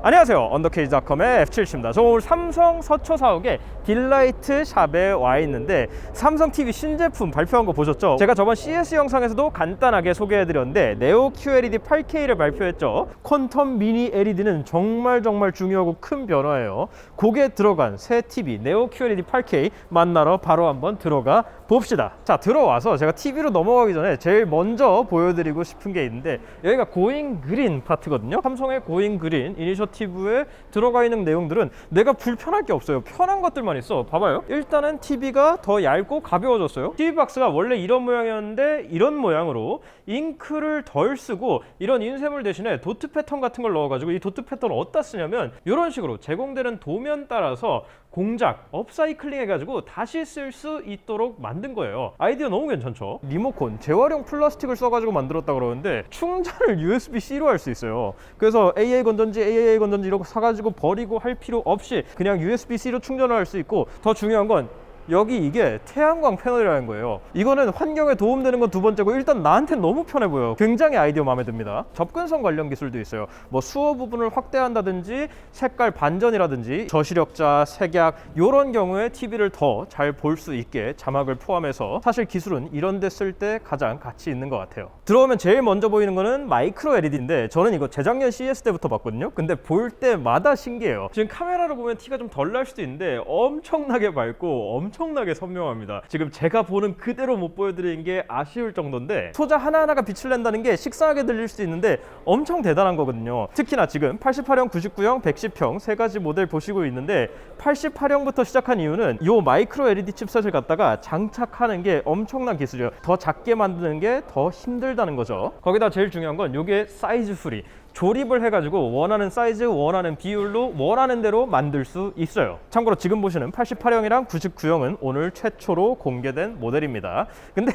안녕하세요, 언더케이지닷컴의 F7입니다. 저 오늘 삼성 서초 사옥에 딜라이트 샵에 와 있는데 삼성 TV 신제품 발표한 거 보셨죠? 제가 저번 CS 영상에서도 간단하게 소개해드렸는데 네오 QLED 8K를 발표했죠. 퀀텀 미니 LED는 정말 중요하고 큰 변화예요. 곡에 들어간 새 TV 네오 QLED 8K 만나러 바로 한번 들어가 봅시다. 자, 들어와서 제가 TV로 넘어가기 전에 제일 먼저 보여드리고 싶은 게 있는데, 여기가 고잉 그린 파트거든요. 삼성의 고잉 그린 이니셔티브에 들어가 있는 내용들은 내가 불편할 게 없어요. 편한 것들만 있어. 봐봐요. 일단은 TV가 더 얇고 가벼워졌어요. TV 박스가 원래 이런 모양이었는데 이런 모양으로 잉크를 덜 쓰고 이런 인쇄물 대신에 도트 패턴 같은 걸 넣어가지고, 이 도트 패턴을 어디다 쓰냐면 이런 식으로 제공되는 도면 따라서 공작, 업사이클링 해가지고 다시 쓸 수 있도록 만든 거예요. 아이디어 너무 괜찮죠? 리모컨, 재활용 플라스틱을 써가지고 만들었다 그러는데 충전을 USB-C로 할 수 있어요. 그래서 AA 건전지 이런 거 사가지고 버리고 할 필요 없이 그냥 USB-C로 충전을 할 수 있고, 더 중요한 건 여기 이게 태양광 패널이라는 거예요. 이거는 환경에 도움되는 건 두 번째고, 일단 나한테 너무 편해 보여요. 굉장히 아이디어 마음에 듭니다. 접근성 관련 기술도 있어요. 뭐 수어 부분을 확대한다든지 색깔 반전이라든지 저시력자, 색약 이런 경우에 TV를 더 잘 볼 수 있게 자막을 포함해서, 사실 기술은 이런 데 쓸 때 가장 가치 있는 것 같아요. 들어오면 제일 먼저 보이는 거는 마이크로 LED인데 저는 이거 재작년 CS 때부터 봤거든요. 근데 볼 때마다 신기해요. 지금 카메라로 보면 티가 좀 덜 날 수도 있는데 엄청나게 밝고 엄청나게 선명합니다. 지금 제가 보는 그대로 못 보여드리는 게 아쉬울 정도인데, 소자 하나하나가 빛을 낸다는 게 식상하게 들릴 수도 있는데 엄청 대단한 거거든요. 특히나 지금 88형, 99형, 110형 세 가지 모델 보시고 있는데, 88형부터 시작한 이유는 이 마이크로 LED 칩셋을 갖다가 장착하는 게 엄청난 기술이에요. 더 작게 만드는 게 더 힘들다는 거죠. 거기다 제일 중요한 건 이게 사이즈 프리. 조립을 해가지고 원하는 사이즈, 원하는 비율로 원하는 대로 만들 수 있어요. 참고로 지금 보시는 88형이랑 99형은 오늘 최초로 공개된 모델입니다. 근데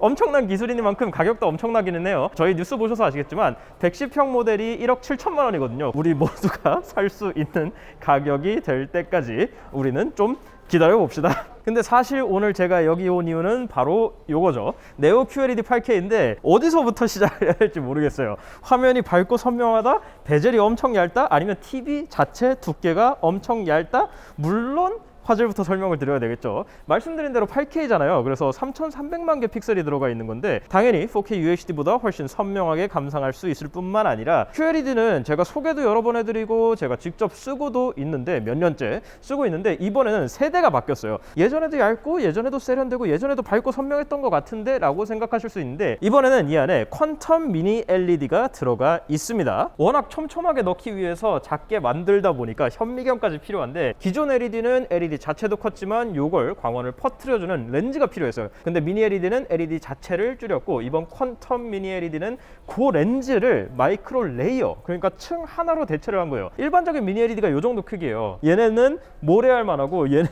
엄청난 기술이니만큼 가격도 엄청나기는 해요. 저희 뉴스 보셔서 아시겠지만 110형 모델이 1억 7천만 원이거든요. 우리 모두가 살 수 있는 가격이 될 때까지 우리는 좀 기다려 봅시다. 근데 사실 오늘 제가 여기 온 이유는 바로 요거죠. 네오 QLED 8K인데 어디서부터 시작해야 할지 모르겠어요. 화면이 밝고 선명하다? 베젤이 엄청 얇다? 아니면 TV 자체 두께가 엄청 얇다? 물론 화질부터 설명을 드려야 되겠죠. 말씀드린 대로 8K잖아요. 그래서 3300만 개 픽셀이 들어가 있는 건데 당연히 4K UHD보다 훨씬 선명하게 감상할 수 있을 뿐만 아니라, QLED는 제가 소개도 여러 번 해드리고 제가 직접 쓰고도 있는데, 몇 년째 쓰고 있는데 이번에는 세대가 바뀌었어요. 예전에도 얇고 예전에도 세련되고 예전에도 밝고 선명했던 것 같은데 라고 생각하실 수 있는데, 이번에는 이 안에 퀀텀 미니 LED가 들어가 있습니다. 워낙 촘촘하게 넣기 위해서 작게 만들다 보니까 현미경까지 필요한데, 기존 LED는 LED 자체도 컸지만 요걸 광원을 퍼뜨려주는 렌즈가 필요했어요. 근데 미니 LED는 LED 자체를 줄였고, 이번 퀀텀 미니 LED는 그 렌즈를 마이크로 레이어, 그러니까 층 하나로 대체를 한 거예요. 일반적인 미니 LED가 요 정도 크기예요. 얘네는 모래알 만하고 얘네는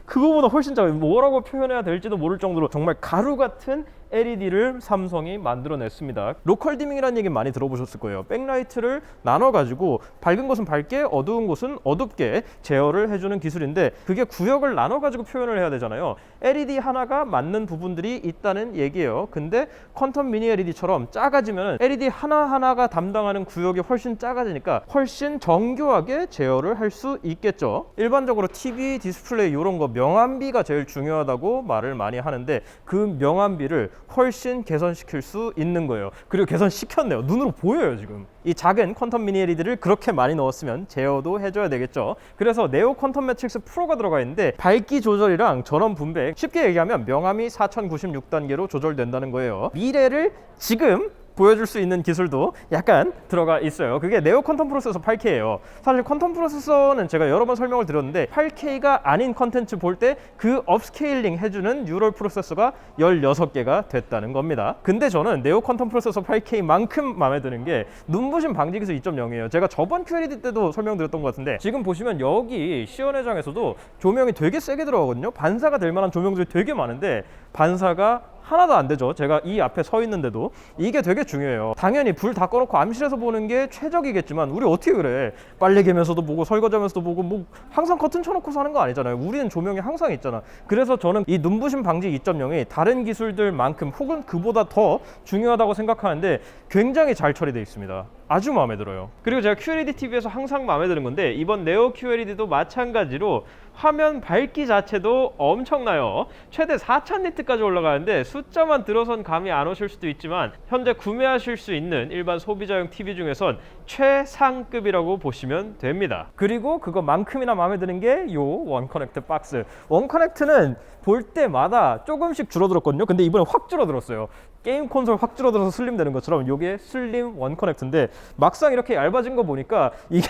그거보다 훨씬 작아요. 뭐라고 표현해야 될지도 모를 정도로 정말 가루 같은 LED를 삼성이 만들어냈습니다. 로컬 디밍이라는 얘기 많이 들어보셨을 거예요. 백라이트를 나눠가지고 밝은 곳은 밝게, 어두운 곳은 어둡게 제어를 해주는 기술인데, 그게 구역을 나눠가지고 표현을 해야 되잖아요. LED 하나가 맞는 부분들이 있다는 얘기예요. 근데 퀀텀 미니 LED처럼 작아지면 LED 하나하나가 담당하는 구역이 훨씬 작아지니까 훨씬 정교하게 제어를 할 수 있겠죠. 일반적으로 TV 디스플레이 이런 거 명암비가 제일 중요하다고 말을 많이 하는데, 그 명암비를 훨씬 개선시킬 수 있는 거예요. 그리고 개선시켰네요. 눈으로 보여요. 지금 이 작은 퀀텀 미니 LED를 그렇게 많이 넣었으면 제어도 해줘야 되겠죠. 그래서 네오 퀀텀 매트릭스 프로가 들어가 있는데, 밝기 조절이랑 전원 분배, 쉽게 얘기하면 명암이 4096단계로 조절된다는 거예요. 미래를 지금 보여줄 수 있는 기술도 약간 들어가 있어요. 그게 네오 퀀텀 프로세서 8K예요. 사실 퀀텀 프로세서는 제가 여러 번 설명을 드렸는데, 8K가 아닌 컨텐츠 볼 때 그 업스케일링 해주는 뉴럴 프로세서가 16개가 됐다는 겁니다. 근데 저는 네오 퀀텀 프로세서 8K만큼 마음에 드는 게 눈부심 방지 기술 2.0이에요. 제가 저번 QLED 때도 설명드렸던 것 같은데, 지금 보시면 여기 시연회장에서도 조명이 되게 세게 들어가거든요. 반사가 될 만한 조명들이 되게 많은데 반사가 하나도 안 되죠. 제가 이 앞에 서 있는데도. 이게 되게 중요해요. 당연히 불 다 꺼놓고 암실에서 보는 게 최적이겠지만 우리 어떻게 그래? 빨래 개면서도 보고 설거지하면서도 보고 뭐 항상 커튼 쳐놓고 사는 거 아니잖아요. 우리는 조명이 항상 있잖아. 그래서 저는 이 눈부심 방지 2.0이 다른 기술들만큼 혹은 그보다 더 중요하다고 생각하는데 굉장히 잘 처리되어 있습니다. 아주 마음에 들어요. 그리고 제가 QLED TV에서 항상 마음에 드는 건데 이번 네오 QLED도 마찬가지로 화면 밝기 자체도 엄청나요. 최대 4000니트까지 올라가는데 숫자만 들어선 감이 안 오실 수도 있지만 현재 구매하실 수 있는 일반 소비자용 TV 중에선 최상급이라고 보시면 됩니다. 그리고 그거만큼이나 마음에 드는 게 요 원커넥트 박스. 원커넥트는 볼 때마다 조금씩 줄어들었거든요. 근데 이번에 확 줄어들었어요. 게임 콘솔 확 줄어들어서 슬림 되는 것처럼 요게 슬림 원커넥트인데 막상 이렇게 얇아진 거 보니까 이게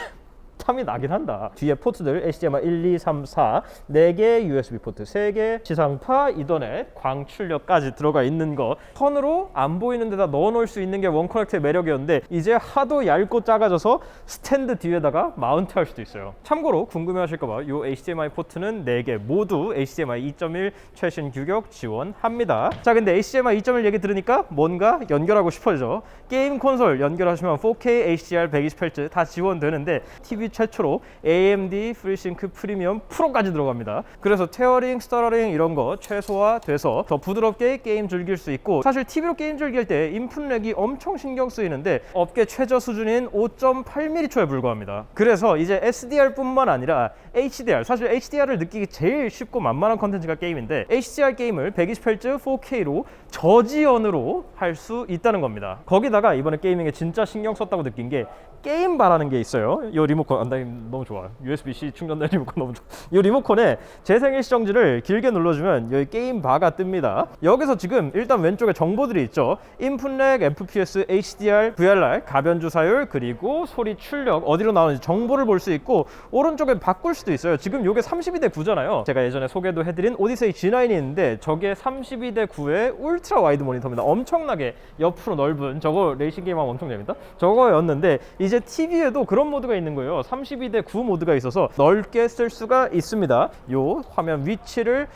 탐이 나긴 한다. 뒤에 포트들 HDMI 1, 2, 3, 4 4개 USB 포트, 3개 지상파, 이더넷, 광출력까지 들어가 있는 거 선으로 안 보이는 데다 넣어 놓을 수 있는 게 원커넥트의 매력이었는데 이제 하도 얇고 작아져서 스탠드 뒤에다가 마운트 할 수도 있어요. 참고로 궁금해 하실까봐 요 HDMI 포트는 4개 모두 HDMI 2.1 최신 규격 지원합니다. 자, 근데 HDMI 2.1 얘기 들으니까 뭔가 연결하고 싶어져. 게임 콘솔 연결하시면 4K HDR 120Hz 다 지원되는데 TV 최초로 AMD FreeSync 프리미엄 프로까지 들어갑니다. 그래서 테어링, 스터러링 이런 거 최소화돼서 더 부드럽게 게임 즐길 수 있고 사실 TV로 게임 즐길 때 인풋 렉이 엄청 신경 쓰이는데 업계 최저 수준인 5.8mm초에 불과합니다. 그래서 이제 SDR뿐만 아니라 HDR, 사실 HDR을 느끼기 제일 쉽고 만만한 컨텐츠가 게임인데 HDR 게임을 120Hz 4K로 저지연으로 할 수 있다는 겁니다. 거기다가 이번에 게이밍에 진짜 신경 썼다고 느낀 게 게임 바라는 게 있어요. 이 리모컨 너무 좋아. USB-C 충전된 리모컨 너무 좋아. 이 리모컨에 재생일 시정지를 길게 눌러주면 여기 게임 바가 뜹니다. 여기서 지금 일단 왼쪽에 정보들이 있죠. 인풋렉, FPS, HDR, VRR, 가변 주사율, 그리고 소리 출력 어디로 나오는지 정보를 볼 수 있고 오른쪽에 바꿀 수도 있어요. 지금 이게 32대 9잖아요. 제가 예전에 소개도 해드린 오디세이 G9이 있는데 저게 32대 9의 울트라 와이드 모니터입니다. 엄청나게 옆으로 넓은 저거 레이싱 게임하면 엄청 재밌다. 저거였는데 이제 TV에도 그런 모드가 있는 거예요. 32대 9 모드가 있어서 넓게 쓸 수가 있습니다. 요 화면 위치를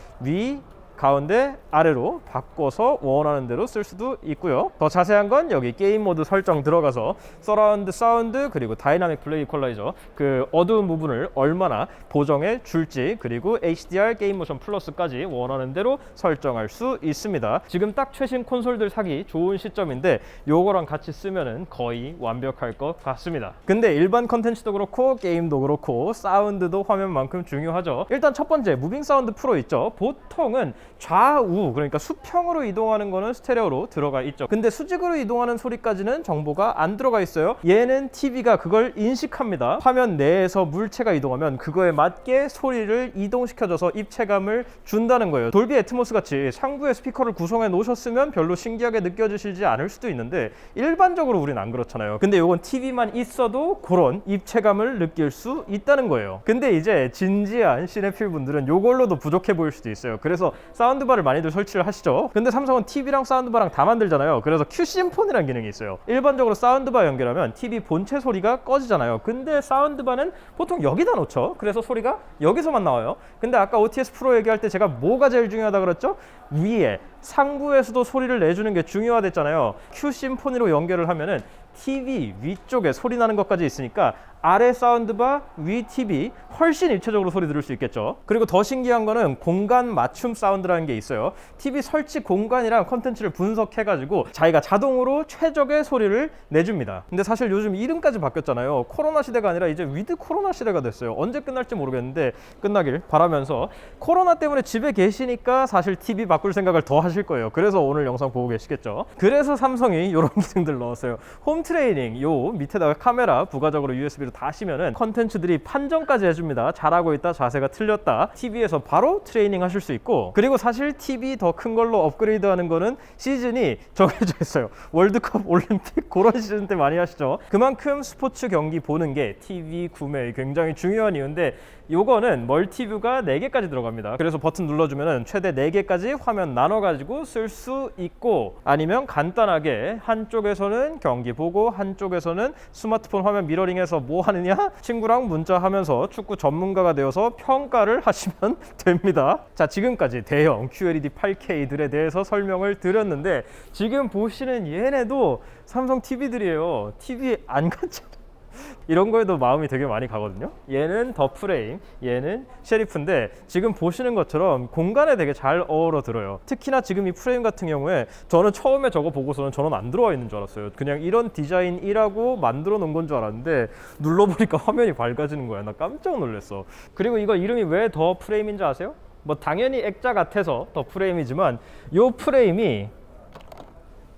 가운데 아래로 바꿔서 원하는 대로 쓸 수도 있고요. 더 자세한 건 여기 게임 모드 설정 들어가서 서라운드 사운드 그리고 다이나믹 플레이 이퀄라이저 그 어두운 부분을 얼마나 보정해 줄지 그리고 HDR 게임 모션 플러스까지 원하는 대로 설정할 수 있습니다. 지금 딱 최신 콘솔들 사기 좋은 시점인데 요거랑 같이 쓰면은 거의 완벽할 것 같습니다. 근데 일반 컨텐츠도 그렇고 게임도 그렇고 사운드도 화면만큼 중요하죠. 일단 첫 번째 무빙 사운드 프로 있죠. 보통은 좌우 그러니까 수평으로 이동하는 거는 스테레오로 들어가 있죠. 근데 수직으로 이동하는 소리까지는 정보가 안 들어가 있어요. 얘는 TV가 그걸 인식합니다. 화면 내에서 물체가 이동하면 그거에 맞게 소리를 이동시켜줘서 입체감을 준다는 거예요. 돌비 애트모스 같이 상부에 스피커를 구성해 놓으셨으면 별로 신기하게 느껴지시지 않을 수도 있는데 일반적으로 우리는 안 그렇잖아요. 근데 이건 TV만 있어도 그런 입체감을 느낄 수 있다는 거예요. 근데 이제 진지한 시네필 분들은 이걸로도 부족해 보일 수도 있어요. 그래서 사운드바를 많이들 설치를 하시죠. 근데 삼성은 TV랑 사운드바랑 다 만들잖아요. 그래서 Q심폰이라는 기능이 있어요. 일반적으로 사운드바 연결하면 TV 본체 소리가 꺼지잖아요. 근데 사운드바는 보통 여기다 놓죠. 그래서 소리가 여기서만 나와요. 근데 아까 OTS 프로 얘기할 때 제가 뭐가 제일 중요하다 그랬죠? 위에 상부에서도 소리를 내주는 게 중요하댔잖아요. Q심포니로 연결을 하면은 TV 위쪽에 소리 나는 것까지 있으니까 아래 사운드바, 위 TV 훨씬 입체적으로 소리 들을 수 있겠죠. 그리고 더 신기한 거는 공간 맞춤 사운드라는 게 있어요. TV 설치 공간이랑 컨텐츠를 분석해가지고 자기가 자동으로 최적의 소리를 내줍니다. 근데 사실 요즘 이름까지 바뀌었잖아요. 코로나 시대가 아니라 이제 위드 코로나 시대가 됐어요. 언제 끝날지 모르겠는데 끝나길 바라면서 코로나 때문에 집에 계시니까 사실 TV 바꿀 생각을 더 하실 거예요. 그래서 오늘 영상 보고 계시겠죠. 그래서 삼성이 이런 기능들 넣었어요. 홈 트레이닝 요 밑에다가 카메라 부가적으로 USB로 다 하시면은 컨텐츠들이 판정까지 해줍니다. 잘하고 있다, 자세가 틀렸다. TV에서 바로 트레이닝 하실 수 있고 그리고 사실 TV 더 큰 걸로 업그레이드 하는 거는 시즌이 정해져 있어요. 월드컵, 올림픽 그런 시즌 때 많이 하시죠. 그만큼 스포츠 경기 보는 게 TV 구매에 굉장히 중요한 이유인데 요거는 멀티뷰가 4개까지 들어갑니다. 그래서 버튼 눌러주면 최대 4개까지 화면 나눠가지고 쓸 수 있고, 아니면 간단하게 한쪽에서는 경기 보고 한쪽에서는 스마트폰 화면 미러링해서 뭐 하느냐? 친구랑 문자하면서 축구 전문가가 되어서 평가를 하시면 됩니다. 자, 지금까지 대형 QLED 8K들에 대해서 설명을 드렸는데, 지금 보시는 얘네도 삼성 TV들이에요. TV 안 갔잖아. 이런 거에도 마음이 되게 많이 가거든요. 얘는 더 프레임, 얘는 셰리프인데 지금 보시는 것처럼 공간에 되게 잘 어우러 들어요. 특히나 지금 이 프레임 같은 경우에 저는 처음에 저거 보고서는 저는 안 들어와 있는 줄 알았어요. 그냥 이런 디자인이라고 만들어 놓은 건 줄 알았는데 눌러보니까 화면이 밝아지는 거야. 나 깜짝 놀랐어. 그리고 이거 이름이 왜 더 프레임인지 아세요? 뭐 당연히 액자 같아서 더 프레임이지만 요 프레임이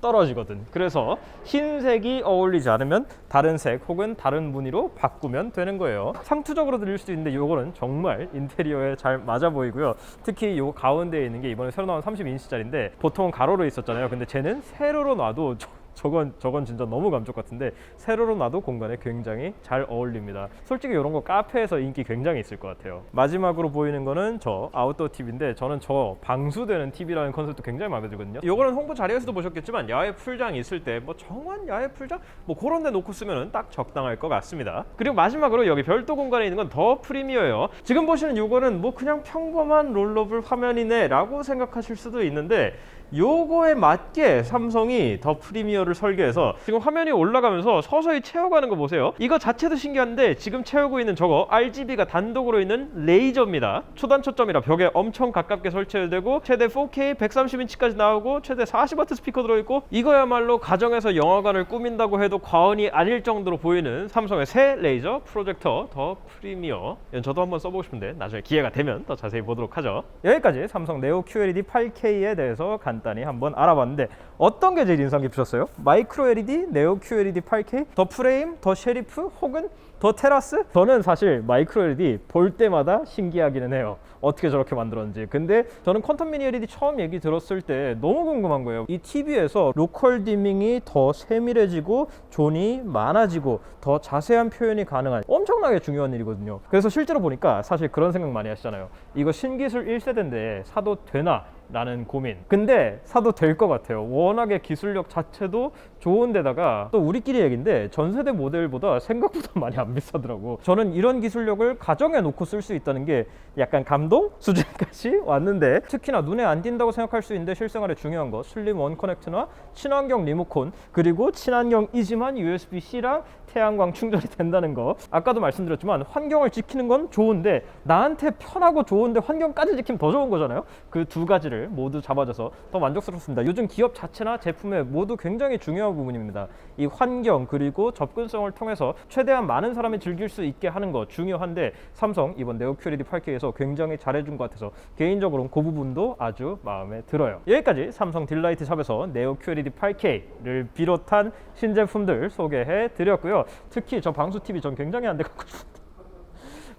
떨어지거든. 그래서 흰색이 어울리지 않으면 다른 색 혹은 다른 무늬로 바꾸면 되는 거예요. 상투적으로 들릴 수도 있는데 요거는 정말 인테리어에 잘 맞아 보이고요. 특히 요 가운데에 있는 게 이번에 새로 나온 30인치짜리인데 보통은 가로로 있었잖아요. 근데 쟤는 세로로 놔도 저건 진짜 너무 감쪽 같은데 세로로 놔도 공간에 굉장히 잘 어울립니다. 솔직히 이런 거 카페에서 인기 굉장히 있을 것 같아요. 마지막으로 보이는 거는 저 아웃도어 TV인데 저는 저 방수되는 TV라는 컨셉도 굉장히 마음에 들거든요. 이거는 홍보 자리에서도 보셨겠지만 야외 풀장 있을 때 뭐 정원 야외 풀장 뭐 그런 데 놓고 쓰면 딱 적당할 것 같습니다. 그리고 마지막으로 여기 별도 공간에 있는 건 더 프리미어예요. 지금 보시는 이거는 뭐 그냥 평범한 롤러블 화면이네 라고 생각하실 수도 있는데, 요거에 맞게 삼성이 더 프리미어를 설계해서 지금 화면이 올라가면서 서서히 채워가는 거 보세요. 이거 자체도 신기한데 지금 채우고 있는 저거 RGB가 단독으로 있는 레이저입니다. 초단 초점이라 벽에 엄청 가깝게 설치되고 최대 4K 130인치까지 나오고 최대 40W 스피커 들어있고, 이거야말로 가정에서 영화관을 꾸민다고 해도 과언이 아닐 정도로 보이는 삼성의 새 레이저 프로젝터 더 프리미어. 저도 한번 써보고 싶은데 나중에 기회가 되면 더 자세히 보도록 하죠. 여기까지 삼성 네오 QLED 8K에 대해서 간단히 한번 알아봤는데 어떤 게 제일 인상 깊으셨어요? 마이크로 LED, 네오 QLED 8K, 더 프레임, 더 셰리프 혹은 더 테라스? 저는 사실 마이크로 LED 볼 때마다 신기하기는 해요. 어떻게 저렇게 만들었는지. 근데 저는 퀀텀 미니 LED 처음 얘기 들었을 때 너무 궁금한 거예요. 이 TV에서 로컬 디밍이 더 세밀해지고 존이 많아지고 더 자세한 표현이 가능한 엄청나게 중요한 일이거든요. 그래서 실제로 보니까 사실 그런 생각 많이 하시잖아요. 이거 신기술 1세대인데 사도 되나? 라는 고민. 근데 사도 될 것 같아요. 워낙에 기술력 자체도 좋은데다가 또 우리끼리 얘기인데 전세대 모델보다 생각보다 많이 안 비싸더라고. 저는 이런 기술력을 가정에 놓고 쓸 수 있다는 게 약간 감동 수준까지 왔는데, 특히나 눈에 안 띈다고 생각할 수 있는데 실생활에 중요한 거 슬림 원 커넥트나 친환경 리모컨, 그리고 친환경이지만 USB-C랑 태양광 충전이 된다는 거. 아까도 말씀드렸지만 환경을 지키는 건 좋은데 나한테 편하고 좋은데 환경까지 지키면 더 좋은 거잖아요. 그 두 가지를 모두 잡아줘서 더 만족스럽습니다. 요즘 기업 자체나 제품에 모두 굉장히 중요한 부분입니다. 이 환경 그리고 접근성을 통해서 최대한 많은 사람이 즐길 수 있게 하는 거 중요한데, 삼성 이번 네오 QLED 8K에서 굉장히 잘해준 것 같아서 개인적으로는 그 부분도 아주 마음에 들어요. 여기까지 삼성 딜라이트 샵에서 네오 QLED 8K를 비롯한 신제품들 소개해 드렸고요. 특히 저 방수 TV 전 굉장히 안 돼 갖고 싶은데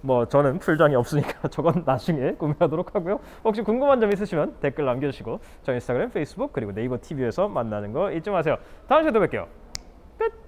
뭐 저는 풀장이 없으니까 저건 나중에 구매하도록 하고요. 혹시 궁금한 점 있으시면 댓글 남겨주시고 저 인스타그램, 페이스북 그리고 네이버 TV에서 만나는 거 잊지 마세요. 다음 시간에 또 뵐게요. 끝!